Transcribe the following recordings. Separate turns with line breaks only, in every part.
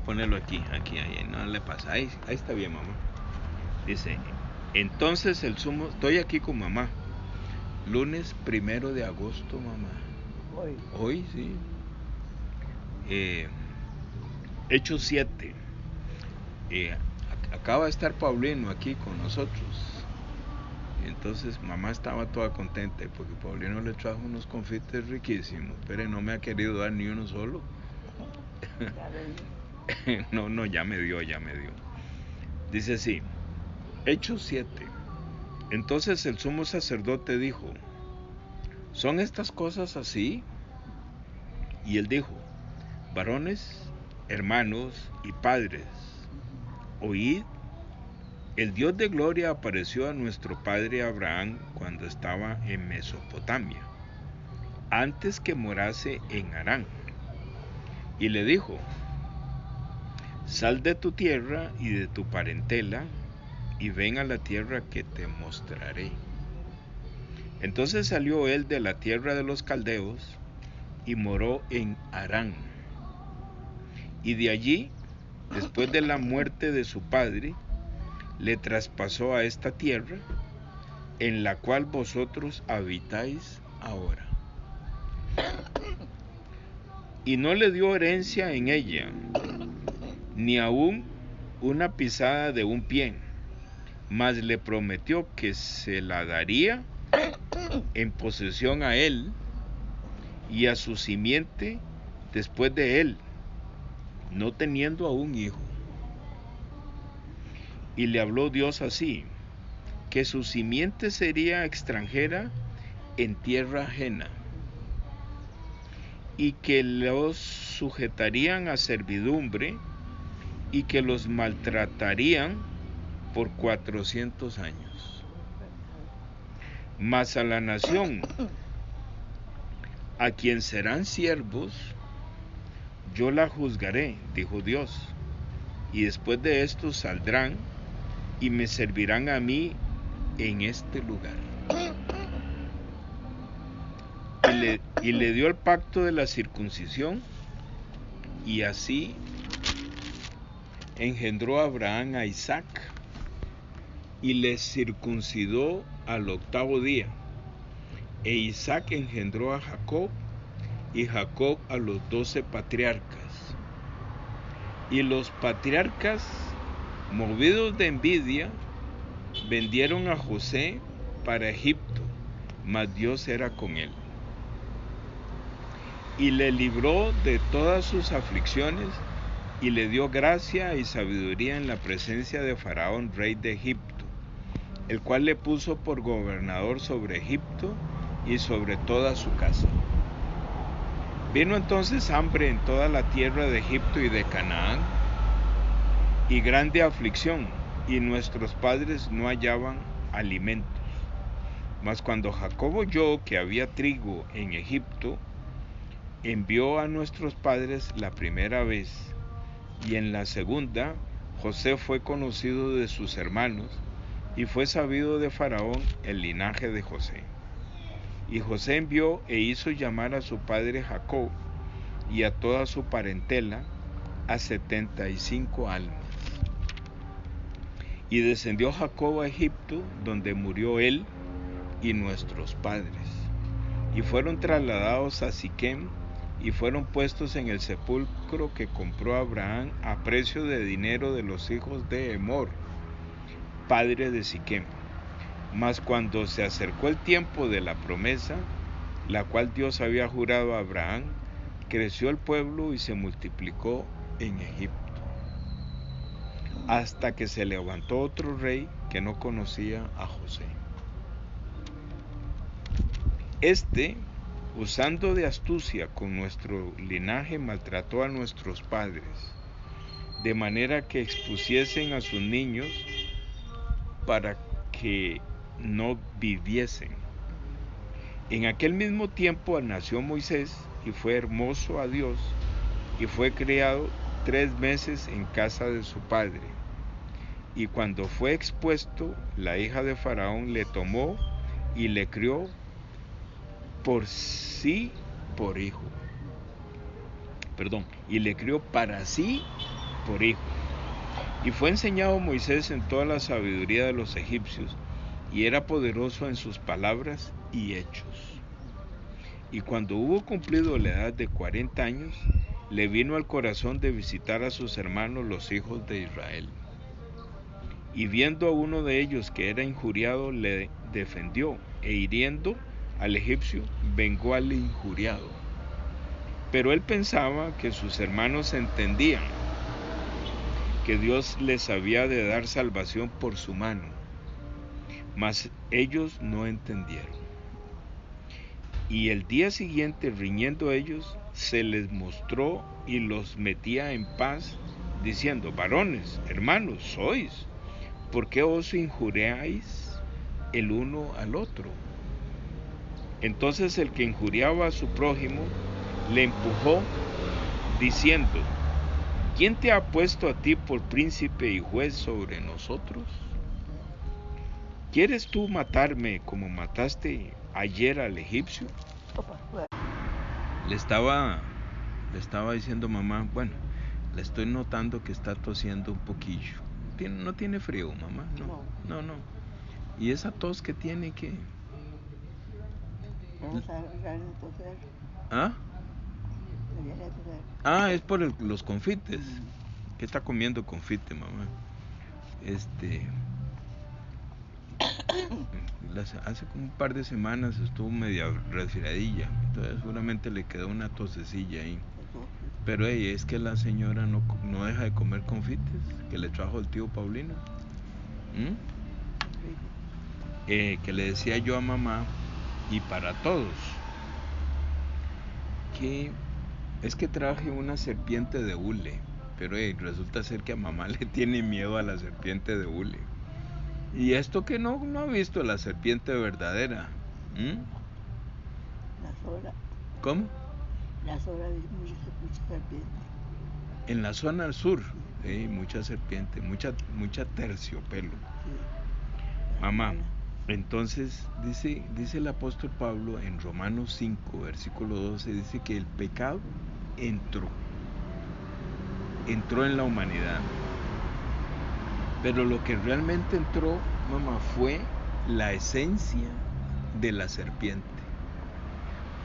Ponelo aquí, ahí, no le pasa. Ahí está bien, mamá. Dice, entonces el sumo, estoy aquí con mamá. Lunes 1 de agosto, mamá. Hoy, sí. Hechos 7. Acaba de estar Paulino aquí con nosotros. Entonces mamá estaba toda contenta porque Paulino le trajo unos confites riquísimos, pero no me ha querido dar ni uno solo. No, ya me dio. Dice así, Hechos 7. Entonces el sumo sacerdote dijo, ¿son estas cosas así? Y él dijo, varones, hermanos y padres, oíd, el Dios de gloria apareció a nuestro padre Abraham cuando estaba en Mesopotamia, antes que morase en Harán, y le dijo, sal de tu tierra y de tu parentela, y ven a la tierra que te mostraré. Entonces salió él de la tierra de los caldeos, y moró en Harán. Y de allí, después de la muerte de su padre, le traspasó a esta tierra, en la cual vosotros habitáis ahora. Y no le dio herencia en ella, ni aun una pisada de un pie, mas le prometió que se la daría en posesión a él y a su simiente después de él, no teniendo aún hijo. Y le habló Dios así, que su simiente sería extranjera en tierra ajena, y que los sujetarían a servidumbre, y que los maltratarían por 400 años. Mas a la nación, a quien serán siervos, yo la juzgaré, dijo Dios, y después de esto saldrán y me servirán a mí en este lugar. Y le dio el pacto de la circuncisión, y así engendró a Abraham a Isaac, y le circuncidó al 8º día. E Isaac engendró a Jacob, y Jacob a los 12 patriarcas. Y los patriarcas, movidos de envidia, vendieron a José para Egipto, mas Dios era con él. Y le libró de todas sus aflicciones, y le dio gracia y sabiduría en la presencia de Faraón, rey de Egipto, el cual le puso por gobernador sobre Egipto y sobre toda su casa. Vino entonces hambre en toda la tierra de Egipto y de Canaán, y grande aflicción, y nuestros padres no hallaban alimentos. Mas cuando Jacob oyó que había trigo en Egipto, envió a nuestros padres la primera vez, y en la segunda José fue conocido de sus hermanos, y fue sabido de Faraón el linaje de José. Y José envió e hizo llamar a su padre Jacob y a toda su parentela, a 75 almas. Y descendió Jacob a Egipto, donde murió él y nuestros padres. Y fueron trasladados a Siquem, y fueron puestos en el sepulcro que compró Abraham a precio de dinero de los hijos de Emor, padre de Siquem. Mas cuando se acercó el tiempo de la promesa, la cual Dios había jurado a Abraham, creció el pueblo y se multiplicó en Egipto, hasta que se levantó otro rey que no conocía a José. Este, usando de astucia con nuestro linaje, maltrató a nuestros padres, de manera que expusiesen a sus niños para que no viviesen. En aquel mismo tiempo nació Moisés, y fue hermoso a Dios, y fue criado 3 meses en casa de su padre. Y cuando fue expuesto, la hija de Faraón le tomó y le crió por sí por hijo. Y le crió para sí por hijo. Y fue enseñado Moisés en toda la sabiduría de los egipcios, y era poderoso en sus palabras y hechos. Y cuando hubo cumplido la edad de 40 años, le vino al corazón de visitar a sus hermanos los hijos de Israel. Y viendo a uno de ellos que era injuriado, le defendió, e hiriendo al egipcio, vengó al injuriado. Pero él pensaba que sus hermanos entendían que Dios les había de dar salvación por su mano, mas ellos no entendieron. Y el día siguiente, riñendo ellos, se les mostró y los metía en paz, diciendo: varones, hermanos, sois, ¿por qué os injuriáis el uno al otro? Entonces el que injuriaba a su prójimo le empujó, diciendo: ¿quién te ha puesto a ti por príncipe y juez sobre nosotros? ¿Quieres tú matarme como mataste ayer al egipcio? Le estaba diciendo mamá, bueno, le estoy notando que está tosiendo un poquillo. ¿No tiene frío, mamá? No. ¿Y esa tos que tiene qué? ¿Ah? Es por los confites. ¿Qué está comiendo confite, mamá? Hace como un par de semanas estuvo media resfriadilla, entonces seguramente le quedó una tosecilla ahí. Pero es que la señora no deja de comer confites que le trajo el tío Paulino. Que le decía yo a mamá y para todos que es que traje una serpiente de hule, pero resulta ser que a mamá le tiene miedo a la serpiente de hule. Y esto que no ha visto la serpiente verdadera.
La zona.
¿Cómo?
La zona de mucha serpiente.
En la zona al sur, mucha serpiente, mucha terciopelo. Sí. Mamá, entonces dice el apóstol Pablo en Romanos 5, versículo 12, dice que el pecado entró en la humanidad. Pero lo que realmente entró, mamá, fue la esencia de la serpiente.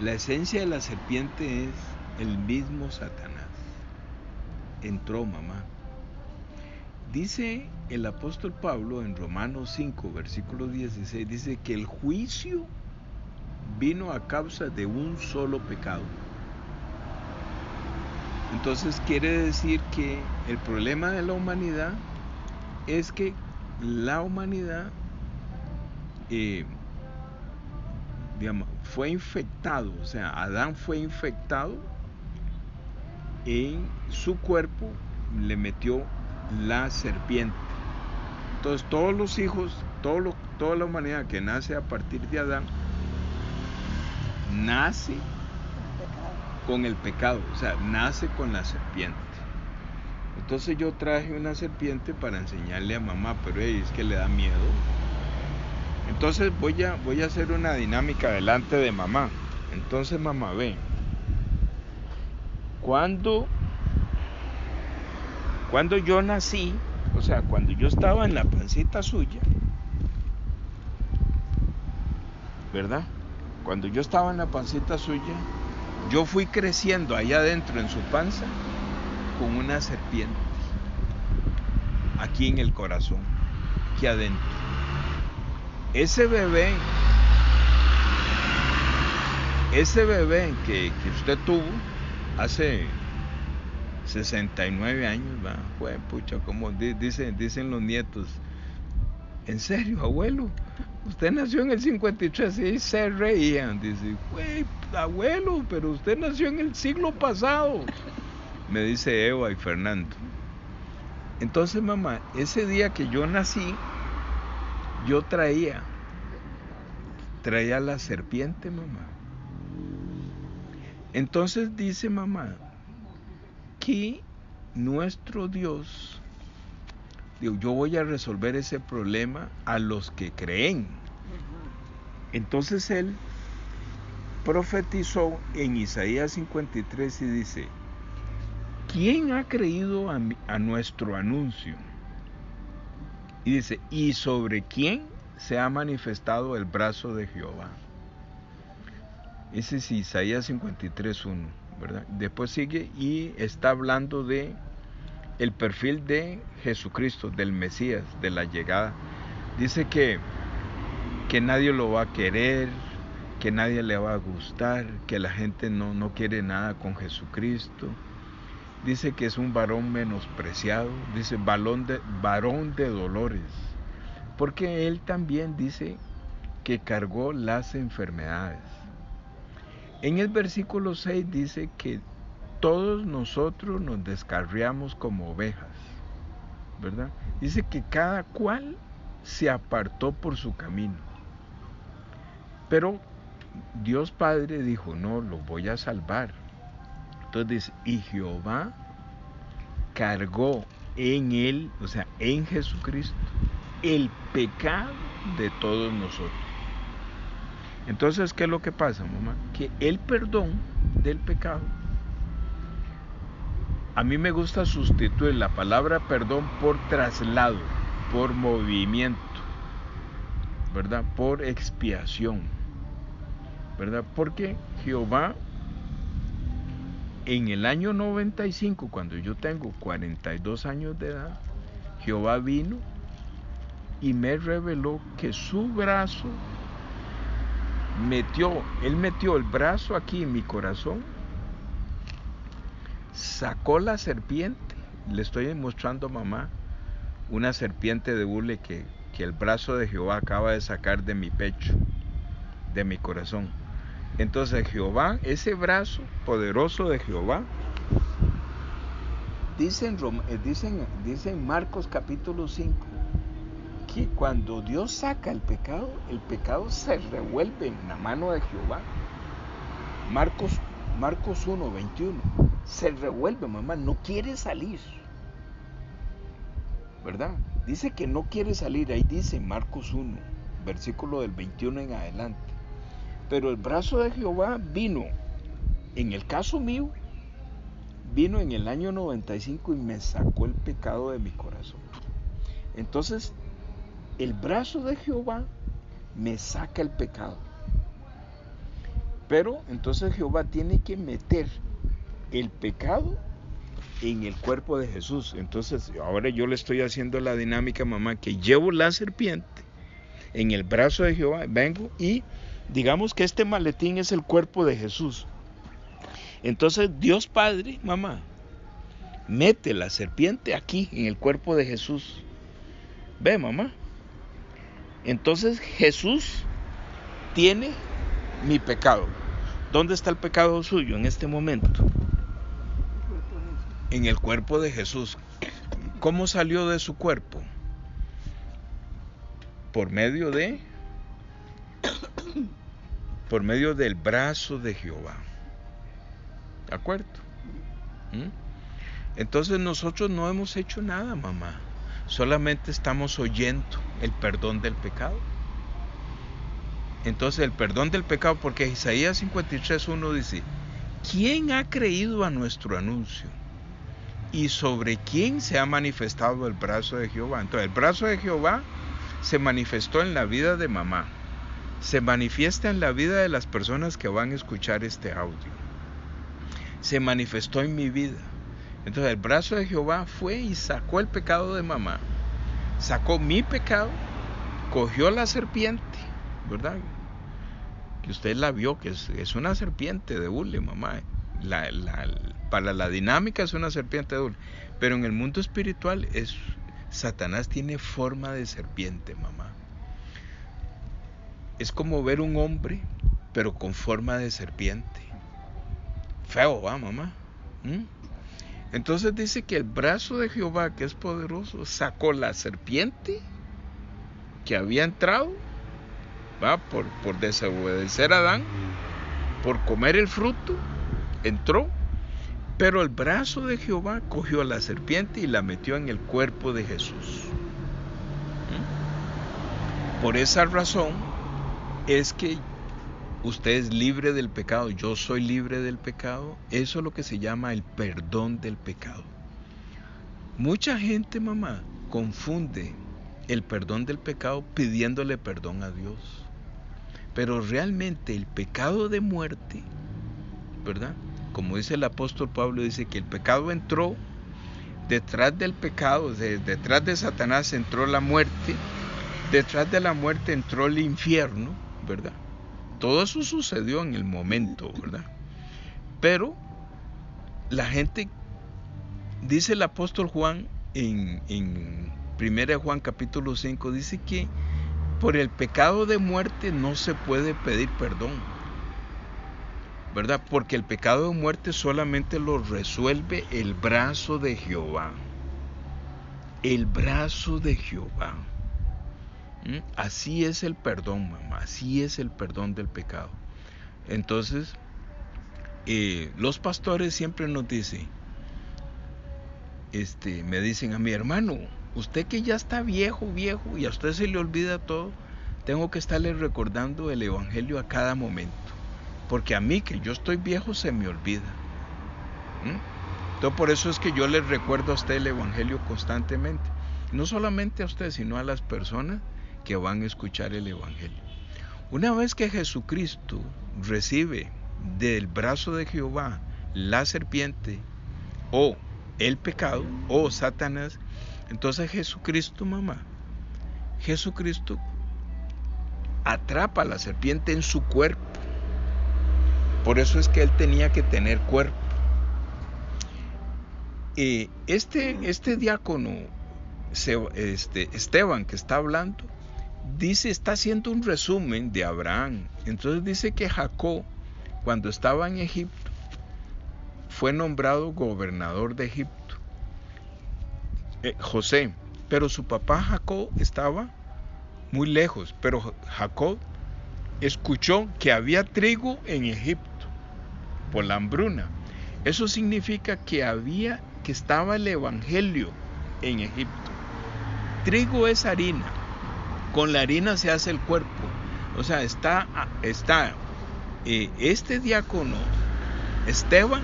La esencia de la serpiente es el mismo Satanás. Entró, mamá. Dice el apóstol Pablo en Romanos 5, versículo 16, dice que el juicio vino a causa de un solo pecado. Entonces quiere decir que el problema de la humanidad es que la humanidad fue infectado, o sea, Adán fue infectado, en su cuerpo le metió la serpiente. Entonces todos los hijos, toda la humanidad que nace a partir de Adán, nace con el pecado, o sea, nace con la serpiente. Entonces yo traje una serpiente para enseñarle a mamá, pero es que le da miedo. Entonces voy a hacer una dinámica delante de mamá. Entonces mamá, ve, cuando yo nací, o sea, cuando yo estaba en la pancita suya, ¿verdad? Cuando yo estaba en la pancita suya, yo fui creciendo allá adentro en su panza con una serpiente, aquí en el corazón, aquí adentro. Ese bebé que usted tuvo hace 69 años, va, jue pucha, como dicen los nietos, ¿en serio, abuelo? Usted nació en el 53, y se reían, dice, güey, abuelo, pero usted nació en el siglo pasado, me dice Eva y Fernando. Entonces, mamá, ese día que yo nací, yo traía la serpiente, mamá. Entonces dice mamá que nuestro Dios, yo voy a resolver ese problema a los que creen. Entonces él profetizó en Isaías 53 y dice: ¿quién ha creído a nuestro anuncio? Y dice, ¿y sobre quién se ha manifestado el brazo de Jehová? Ese es Isaías 53:1, ¿verdad? Después sigue y está hablando de el perfil de Jesucristo, del Mesías, de la llegada. Dice que nadie lo va a querer, que nadie le va a gustar, que la gente no quiere nada con Jesucristo. Dice que es un varón menospreciado, dice varón de dolores, porque él también dice que cargó las enfermedades. En el versículo 6 dice que todos nosotros nos descarriamos como ovejas, ¿verdad? Dice que cada cual se apartó por su camino. Pero Dios Padre dijo, no, lo voy a salvar. Entonces dice, y Jehová cargó en él, o sea, en Jesucristo, el pecado de todos nosotros. Entonces, ¿qué es lo que pasa, mamá? Que el perdón del pecado, a mí me gusta sustituir la palabra perdón por traslado, por movimiento, ¿verdad? Por expiación, ¿verdad? Porque Jehová, en el año 95, cuando yo tengo 42 años de edad, Jehová vino y me reveló que su brazo él metió el brazo aquí en mi corazón, sacó la serpiente. Le estoy mostrando, mamá, una serpiente de hule que el brazo de Jehová acaba de sacar de mi pecho, de mi corazón. Entonces Jehová, ese brazo poderoso de Jehová, dice en Marcos capítulo 5, que cuando Dios saca el pecado se revuelve en la mano de Jehová. Marcos 1:21, se revuelve, mamá, no quiere salir, ¿verdad? Dice que no quiere salir, ahí dice Marcos 1, versículo del 21 en adelante. Pero el brazo de Jehová vino, en el caso mío, vino en el año 95 y me sacó el pecado de mi corazón. Entonces, el brazo de Jehová me saca el pecado. Pero entonces Jehová tiene que meter el pecado en el cuerpo de Jesús. Entonces, ahora yo le estoy haciendo la dinámica, mamá, que llevo la serpiente en el brazo de Jehová, vengo y digamos que este maletín es el cuerpo de Jesús. Entonces Dios Padre, mamá, mete la serpiente aquí en el cuerpo de Jesús. Ve, mamá. Entonces Jesús tiene mi pecado. ¿Dónde está el pecado suyo en este momento? En el cuerpo de Jesús. ¿Cómo salió de su cuerpo? Por medio del brazo de Jehová. ¿De acuerdo? Entonces nosotros no hemos hecho nada, mamá. Solamente estamos oyendo el perdón del pecado. Entonces el perdón del pecado, porque Isaías 53:1 dice, ¿quién ha creído a nuestro anuncio? ¿Y sobre quién se ha manifestado el brazo de Jehová? Entonces el brazo de Jehová se manifestó en la vida de mamá. Se manifiesta en la vida de las personas que van a escuchar este audio. Se manifestó en mi vida. Entonces el brazo de Jehová fue y sacó el pecado de mamá. Sacó mi pecado, cogió la serpiente, ¿verdad? Que usted la vio, que es una serpiente de hule, mamá. Para la dinámica es una serpiente de hule. Pero en el mundo espiritual Satanás tiene forma de serpiente, mamá. Es como ver un hombre, pero con forma de serpiente. Feo, ¿va, mamá? Entonces dice que el brazo de Jehová, que es poderoso, sacó la serpiente que había entrado, ¿va? Por desobedecer a Adán, por comer el fruto, entró, pero el brazo de Jehová cogió a la serpiente y la metió en el cuerpo de Jesús. Por esa razón es que usted es libre del pecado, yo soy libre del pecado. Eso es lo que se llama el perdón del pecado. Mucha gente, mamá, confunde el perdón del pecado pidiéndole perdón a Dios. Pero realmente el pecado de muerte, ¿verdad? Como dice el apóstol Pablo, dice que el pecado entró, detrás del pecado, detrás de Satanás entró la muerte, detrás de la muerte entró el infierno, ¿verdad? Todo eso sucedió en el momento, ¿verdad? Pero la gente, dice el apóstol Juan en 1 Juan capítulo 5, dice que por el pecado de muerte no se puede pedir perdón, ¿verdad? Porque el pecado de muerte solamente lo resuelve el brazo de Jehová. El brazo de Jehová. Así es el perdón, mamá. Así es el perdón del pecado. Entonces, los pastores siempre nos dicen, me dicen a mi hermano, usted que ya está viejo y a usted se le olvida todo, tengo que estarle recordando el evangelio a cada momento. Porque a mí, que yo estoy viejo, se me olvida. Entonces, por eso es que yo les recuerdo a usted el evangelio constantemente. No solamente a usted, sino a las personas que van a escuchar el evangelio. Una vez que Jesucristo recibe del brazo de Jehová la serpiente, o el pecado, o Satanás, entonces Jesucristo, mamá, Jesucristo atrapa a la serpiente en su cuerpo. Por eso es que él tenía que tener cuerpo. Este diácono, Esteban, que está hablando, está haciendo un resumen de Abraham. Entonces dice que Jacob, cuando estaba en Egipto, fue nombrado gobernador de Egipto. José, pero su papá Jacob estaba muy lejos, pero Jacob escuchó que había trigo en Egipto por la hambruna. Eso significa que estaba el evangelio en Egipto. Trigo es harina, con la harina se hace el cuerpo. O sea, este diácono Esteban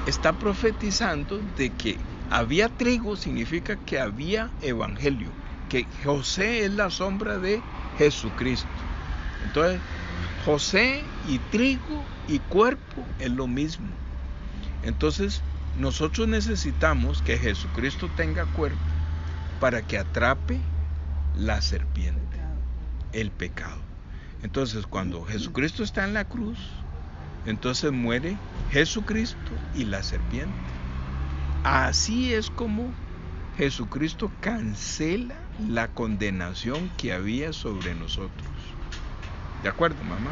está profetizando de que había trigo, significa que había evangelio, que José es la sombra de Jesucristo. Entonces, José y trigo y cuerpo es lo mismo. Entonces, nosotros necesitamos que Jesucristo tenga cuerpo para que atrape la serpiente, el pecado. Entonces, cuando Jesucristo está en la cruz, entonces muere Jesucristo y la serpiente. Así es como Jesucristo cancela la condenación que había sobre nosotros. ¿De acuerdo, mamá?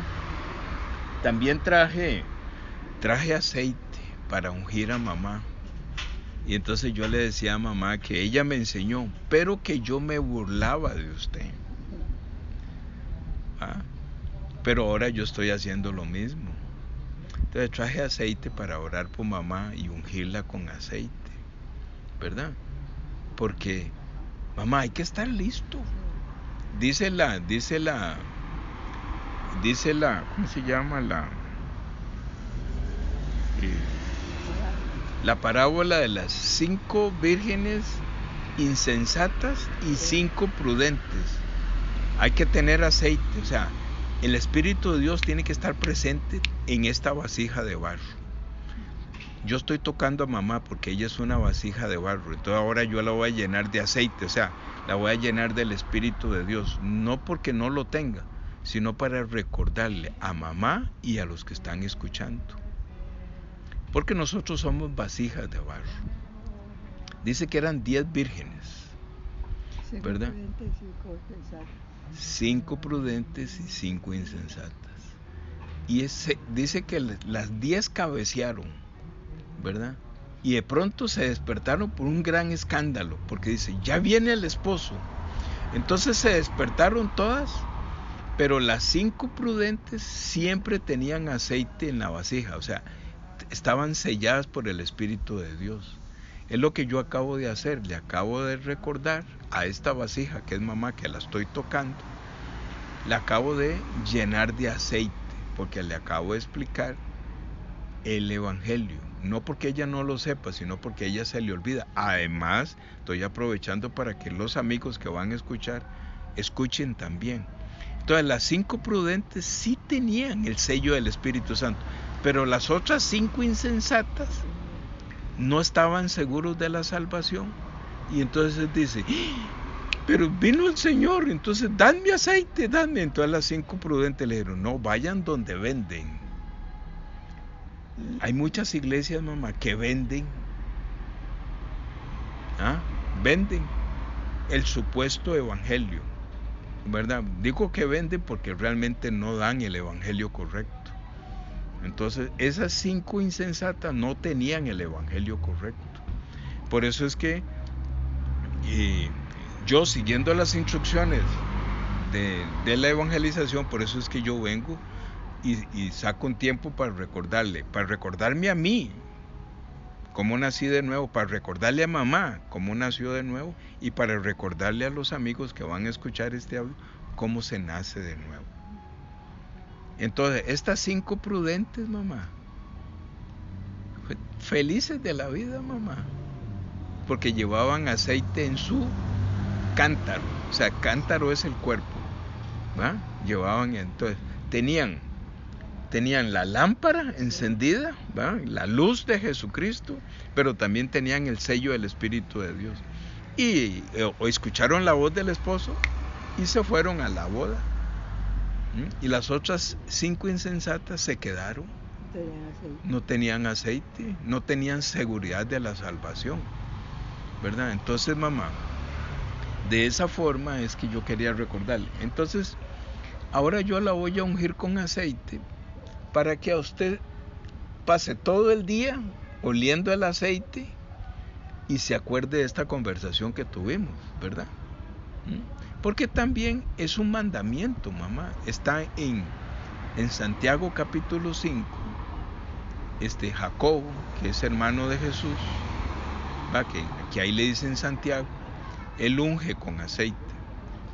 También traje aceite para ungir a mamá. Y entonces yo le decía a mamá que ella me enseñó, pero que yo me burlaba de usted. Pero ahora yo estoy haciendo lo mismo. Entonces traje aceite para orar por mamá y ungirla con aceite, ¿verdad? Porque, mamá, hay que estar listo. Dice la, ¿cómo se llama? La parábola de las 5 vírgenes insensatas y 5 prudentes. Hay que tener aceite, o sea, el Espíritu de Dios tiene que estar presente en esta vasija de barro. Yo estoy tocando a mamá porque ella es una vasija de barro, entonces ahora yo la voy a llenar de aceite, o sea, la voy a llenar del Espíritu de Dios, no porque no lo tenga, sino para recordarle a mamá y a los que están escuchando. Porque nosotros somos vasijas de barro. Dice que eran 10 vírgenes, ¿verdad? 5 prudentes y 5 insensatas. Y dice que las 10 cabecearon, ¿verdad? Y de pronto se despertaron por un gran escándalo, porque dice, ya viene el esposo. Entonces se despertaron todas, pero las 5 prudentes siempre tenían aceite en la vasija, o sea, estaban selladas por el Espíritu de Dios. Es lo que yo acabo de hacer, le acabo de recordar a esta vasija que es mamá, que la estoy tocando, la acabo de llenar de aceite, porque le acabo de explicar el evangelio, no porque ella no lo sepa, sino porque a ella se le olvida. Además, estoy aprovechando para que los amigos que van a escuchar, escuchen también. Entonces, las 5 prudentes sí tenían el sello del Espíritu Santo, pero las otras 5 insensatas no estaban seguros de la salvación. Y entonces dice, pero vino el Señor, entonces dadme aceite, dadme. Entonces las 5 prudentes le dijeron, no, vayan donde venden. Hay muchas iglesias, mamá, que venden, venden el supuesto evangelio, ¿verdad? Digo que venden porque realmente no dan el evangelio correcto. Entonces, esas 5 insensatas no tenían el evangelio correcto. Por eso es que yo, siguiendo las instrucciones de la evangelización, por eso es que yo vengo y saco un tiempo para recordarme a mí cómo nací de nuevo, para recordarle a mamá cómo nació de nuevo, y para recordarle a los amigos que van a escuchar este audio cómo se nace de nuevo. Entonces, estas 5 prudentes, mamá, felices de la vida, mamá, porque llevaban aceite en su cántaro. O sea, cántaro es el cuerpo, ¿va? Llevaban, entonces, tenían la lámpara encendida, ¿va? La luz de Jesucristo, pero también tenían el sello del Espíritu de Dios. Y escucharon la voz del esposo y se fueron a la boda. Y las otras 5 insensatas se quedaron. No tenían aceite, no tenían seguridad de la salvación, ¿verdad? Entonces, mamá, de esa forma es que yo quería recordarle. Entonces, ahora yo la voy a ungir con aceite para que a usted pase todo el día oliendo el aceite y se acuerde de esta conversación que tuvimos, ¿verdad? Porque también es un mandamiento, mamá. Está en Santiago capítulo 5, Jacobo, que es hermano de Jesús, ¿va? Que ahí le dicen Santiago, él unge con aceite.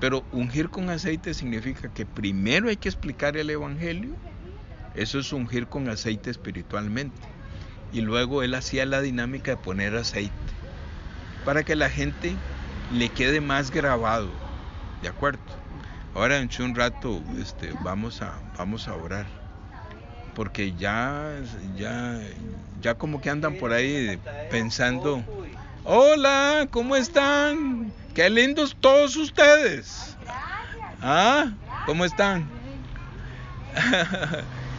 Pero ungir con aceite significa que primero hay que explicar el evangelio. Eso es ungir con aceite espiritualmente. Y luego él hacía la dinámica de poner aceite para que la gente le quede más grabado, ¿de acuerdo? Ahora dentro de un rato vamos a orar, porque ya como que andan por ahí pensando, hola, ¿cómo están? Qué lindos todos ustedes. ¿Cómo están?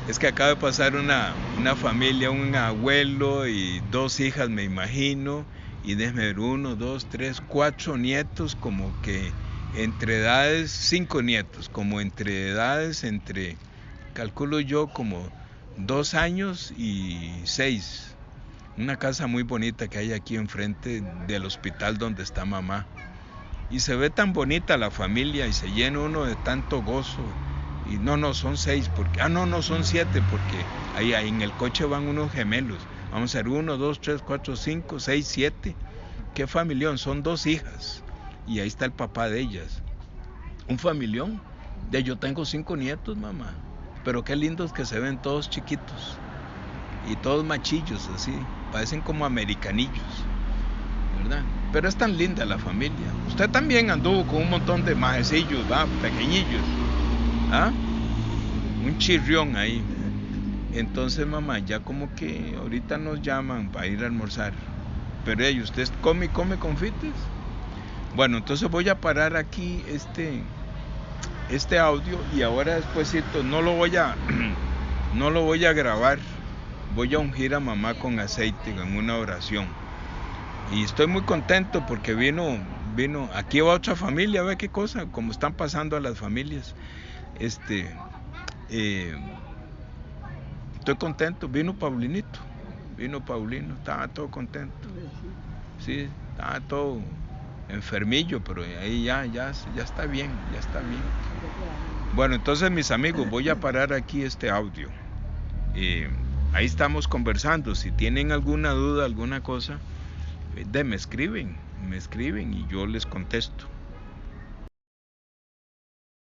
Es que acaba de pasar una familia, un abuelo y 2 hijas, me imagino, y déjeme ver, 1, 2, 3, 4 nietos, como que entre edades, 5 nietos, como entre edades, calculo yo, como 2 años y 6. Una casa muy bonita que hay aquí enfrente del hospital donde está mamá. Y se ve tan bonita la familia y se llena uno de tanto gozo. Y no, son 6, porque, no, son 7, porque ahí en el coche van unos gemelos. Vamos a ver, 1, 2, 3, 4, 5, 6, 7. ¿Qué familión? Son 2 hijas. Y ahí está el papá de ellas. Un familión. Yo tengo 5 nietos, mamá. Pero qué lindos que se ven, todos chiquitos. Y todos machillos, así. Parecen como americanillos, ¿verdad? Pero es tan linda la familia. Usted también anduvo con un montón de majecillos, ¿va? Pequeñillos. Un chirrión ahí. Entonces, mamá, ya como que ahorita nos llaman para ir a almorzar. Pero ¿usted come confites? Bueno, entonces voy a parar aquí este audio, y ahora despuesito no lo voy a grabar. Voy a ungir a mamá con aceite en una oración. Y estoy muy contento porque vino, aquí va otra familia, ve qué cosa, como están pasando a las familias. Estoy contento, vino Paulino, estaba todo contento. Sí, estaba todo enfermillo, pero ahí ya está bien, Bueno, entonces, mis amigos, voy a parar aquí este audio. Ahí estamos conversando. Si tienen alguna duda, alguna cosa, me escriben y yo les contesto.